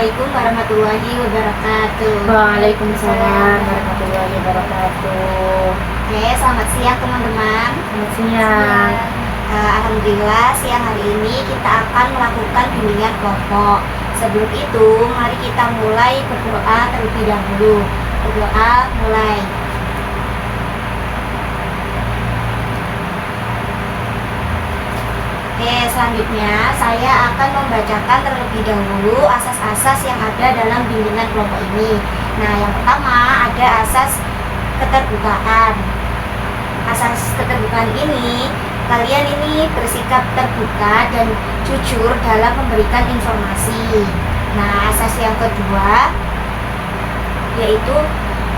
Assalamualaikum warahmatullahi wabarakatuh. Waalaikumsalam warahmatullahi wabarakatuh. Oke, selamat siang teman-teman. Selamat siang. Alhamdulillah siang hari ini kita akan melakukan bimbingan kelompok. Sebelum itu, mari kita mulai berdoa terlebih dahulu. Berdoa mulai. Oke, selanjutnya saya akan membacakan terlebih dahulu asas-asas yang ada dalam bimbingan kelompok ini. Nah, yang pertama ada asas keterbukaan. Asas keterbukaan ini, kalian ini bersikap terbuka dan jujur dalam memberikan informasi. Nah, asas yang kedua yaitu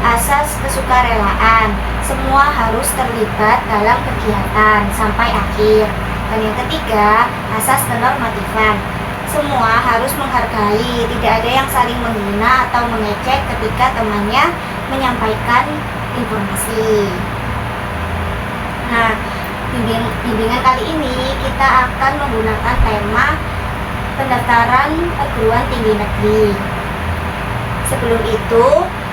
asas kesukarelaan. Semua harus terlibat dalam kegiatan sampai akhir. Dan yang ketiga, asas kenormatifan. Semua harus menghargai, tidak ada yang saling menghina atau mengecek ketika temannya menyampaikan informasi. Nah, bimbingan kali ini kita akan menggunakan tema pendaftaran perguruan tinggi negeri. Sebelum itu,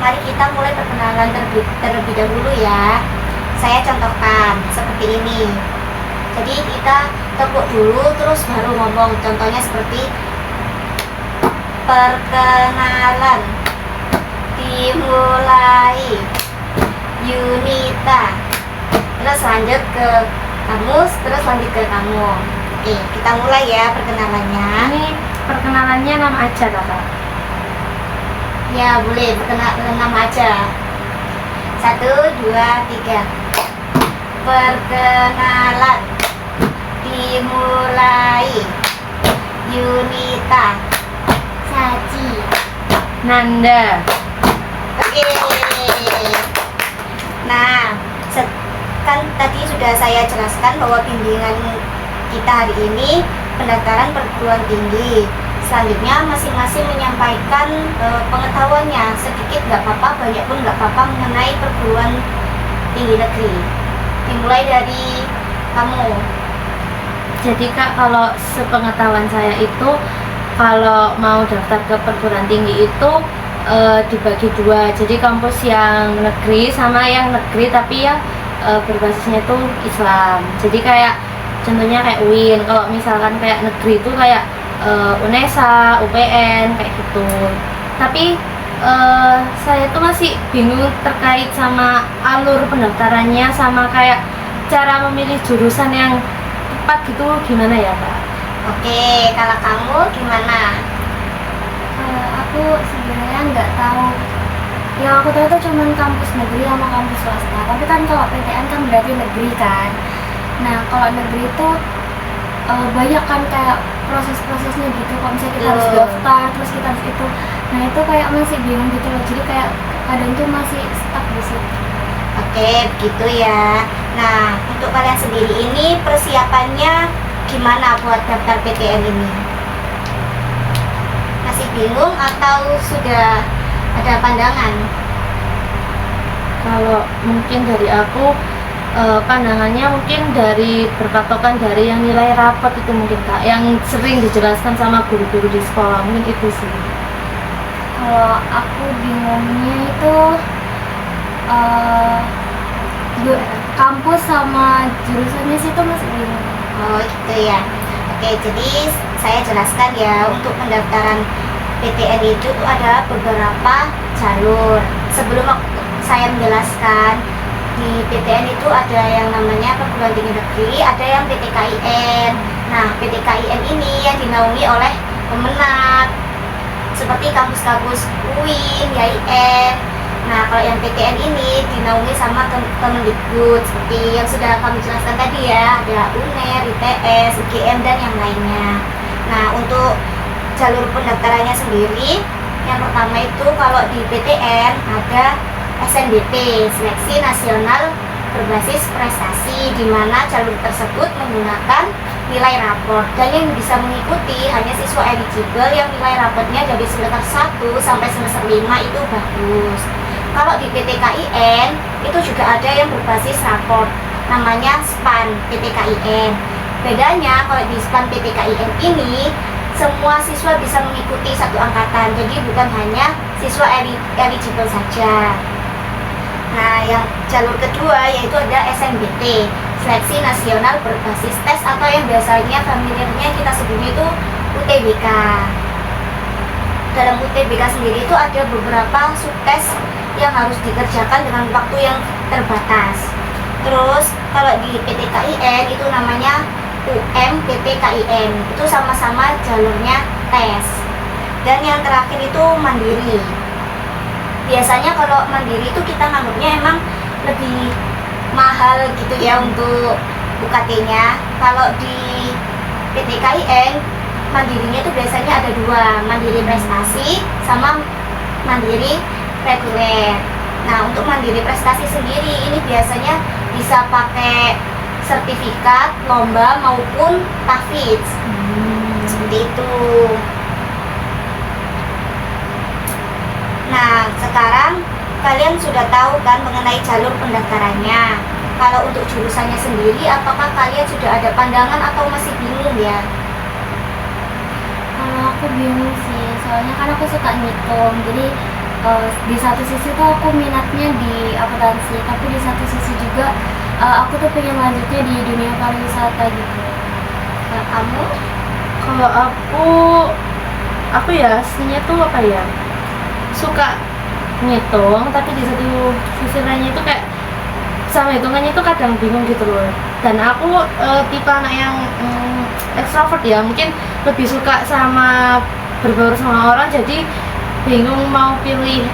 mari kita mulai perkenalan terlebih dahulu ya. Saya contohkan seperti ini. Jadi kita tepuk dulu terus baru ngomong. Contohnya seperti perkenalan, dimulai, Yunita. Terus lanjut ke kamus, terus lanjut ke kamu. Oke, kita mulai ya perkenalannya. Ini perkenalannya nama aja kakak. Ya boleh, perkenalan nama aja. 1, 2, 3. Perkenalan, dimulai, Yunita, Saji, Nanda. Oke. Nah, kan tadi sudah saya jelaskan bahwa bimbingan kita hari ini pendaftaran perguruan tinggi. Selanjutnya masing-masing menyampaikan pengetahuannya, sedikit nggak apa-apa, banyak pun nggak apa-apa, mengenai perguruan tinggi negeri. Dimulai dari kamu. Jadi kak, kalau sepengetahuan saya itu kalau mau daftar ke perguruan tinggi itu dibagi dua. Jadi kampus yang negeri sama yang negeri tapi ya berbasisnya itu Islam. Jadi kayak contohnya kayak UIN. Kalau misalkan kayak negeri itu kayak UNESA, UPN kayak gitu. Tapi saya tuh masih bingung terkait sama alur pendaftarannya sama kayak cara memilih jurusan yang tepat gitu, gimana ya Kak? Oke, kalau kamu gimana? Aku sebenarnya nggak tahu. Yang aku tahu itu cuma kampus negeri sama kampus swasta. Tapi kan kalau PTN kan berarti negeri kan. Nah, kalau negeri itu banyak kan kayak proses-prosesnya gitu. Kalau misalnya kita harus daftar, terus kita harus itu. Nah, itu kayak masih bingung gitu loh. Jadi kayak kadang tuh masih stuck di situ. Oke, begitu ya. Nah, untuk kalian sendiri ini persiapannya gimana buat daftar PTN ini? Masih bingung atau sudah ada pandangan? Kalau mungkin dari aku pandangannya mungkin dari berpatokan dari yang nilai rapot itu mungkin Kak, yang sering dijelaskan sama guru-guru di sekolah, mungkin itu sih. Kalau aku bingungnya itu kampus sama jurusannya sih itu masih bingung. Oh, gitu ya. Oke, jadi saya jelaskan ya, untuk pendaftaran PTN itu ada beberapa jalur. Sebelum saya menjelaskan, di PTN itu ada yang namanya perguruan tinggi negeri, ada yang PTKIN. Nah, PTKIN ini yang dinaungi oleh Kemenak, seperti kampus-kampus UIN, YIN. Nah, kalau yang PTN ini dinaungi sama Kemendikbud, seperti yang sudah kami jelaskan tadi ya, ada UNER, ITS, UGM, dan yang lainnya. Nah, untuk jalur pendaftarannya sendiri, yang pertama itu kalau di PTN ada SNBP, Seleksi Nasional Berbasis Prestasi, di mana jalur tersebut menggunakan nilai raport, dan yang bisa mengikuti hanya siswa eligible yang nilai raportnya dari semester 1 sampai semester 5 itu bagus. Kalau di PTKIN itu juga ada yang berbasis raport, namanya SPAN PTKIN. Bedanya kalau di SPAN PTKIN ini semua siswa bisa mengikuti satu angkatan, jadi bukan hanya siswa eligible saja. Nah, yang jalur kedua yaitu ada SNBT, Seleksi Nasional Berbasis Tes, atau yang biasanya familiarnya kita sebutnya itu UTBK. Dalam UTBK sendiri itu ada beberapa subtes yang harus dikerjakan dengan waktu yang terbatas. Terus kalau di PTKIN itu namanya UMPTKIN, itu sama-sama jalurnya tes. Dan yang terakhir itu mandiri. Biasanya kalau mandiri itu kita nganggapnya emang lebih mahal gitu ya untuk UKT-nya. Kalau di PTKIN mandirinya itu biasanya ada dua, mandiri prestasi sama mandiri reguler. Nah, untuk mandiri prestasi sendiri ini biasanya bisa pakai sertifikat, lomba maupun tahfidz. Seperti itu. Nah, sekarang kalian sudah tahu kan mengenai jalur pendaftarannya. Kalau untuk jurusannya sendiri, apakah kalian sudah ada pandangan atau masih bingung ya? Kalau aku bingung sih, soalnya kan aku suka ngitung, jadi di satu sisi tuh aku minatnya di akuntansi, tapi di satu sisi juga aku tuh pengen lanjutnya di dunia pariwisata gitu. Nah, kamu? Kalau aku ya aslinya tuh apa ya, suka ngitung, tapi di satu sisi lainnya itu kayak sama hitungannya itu kadang bingung gitu loh. Dan aku tipe anak yang ekstrovert ya, mungkin lebih suka sama berbaur sama orang, jadi bingung mau pilih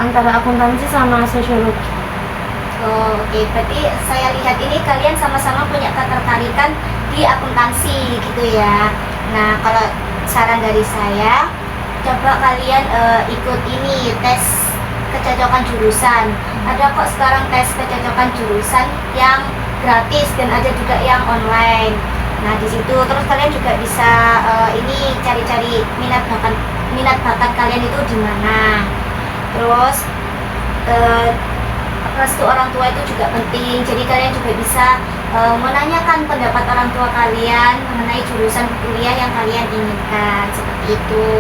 antara akuntansi sama sosiologi. Oh, oke. Berarti saya lihat ini kalian sama-sama punya ketertarikan di akuntansi gitu ya. Nah, kalau saran dari saya, coba kalian ikut ini tes kecocokan jurusan. Ada kok sekarang tes kecocokan jurusan yang gratis dan ada juga yang online. Nah, di situ terus kalian juga bisa ini cari-cari minat bakat kalian itu di mana. Terus restu orang tua itu juga penting. Jadi kalian juga bisa menanyakan pendapat orang tua kalian mengenai jurusan kuliah yang kalian inginkan, seperti itu.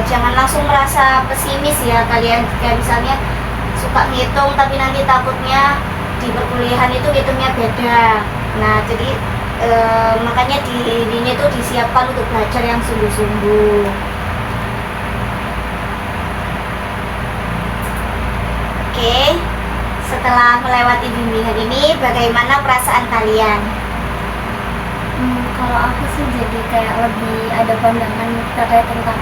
Jangan langsung merasa pesimis ya kalian, jika misalnya suka ngitung tapi nanti takutnya di perkuliahan itu ngitungnya beda. Nah, jadi makanya dirinya itu disiapkan untuk belajar yang sungguh-sungguh. Oke, setelah melewati bimbingan ini, bagaimana perasaan kalian? Kalau aku sih jadi kayak lebih ada pandangan terkait tentang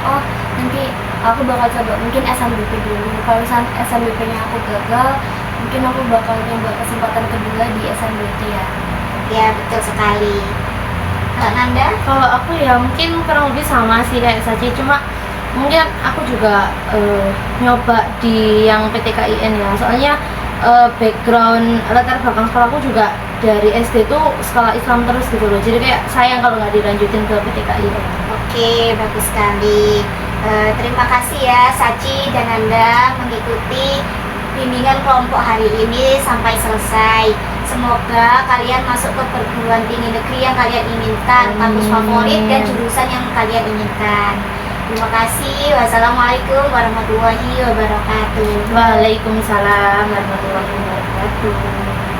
nanti aku bakal coba mungkin SNBP dulu. Kalau SNBP-nya aku gagal, mungkin aku bakal nyoba kesempatan kedua di SNBT ya. Ya, betul sekali. Kalau Nanda? Kalau aku ya mungkin kurang lebih sama sih kayak Saci, cuma mungkin aku juga nyoba di yang PTKIN ya, soalnya background latar belakang sekolahku juga dari SD tuh sekolah Islam terus gitu loh, jadi kayak sayang kalau nggak dilanjutin ke PTKIN. Oke, bagus sekali. Terima kasih ya Saci dan Nanda mengikuti bimbingan kelompok hari ini sampai selesai. Semoga kalian masuk ke perguruan tinggi negeri yang kalian inginkan, kampus favorit dan jurusan yang kalian inginkan. Terima kasih. Wassalamualaikum warahmatullahi wabarakatuh. Waalaikumsalam warahmatullahi wabarakatuh.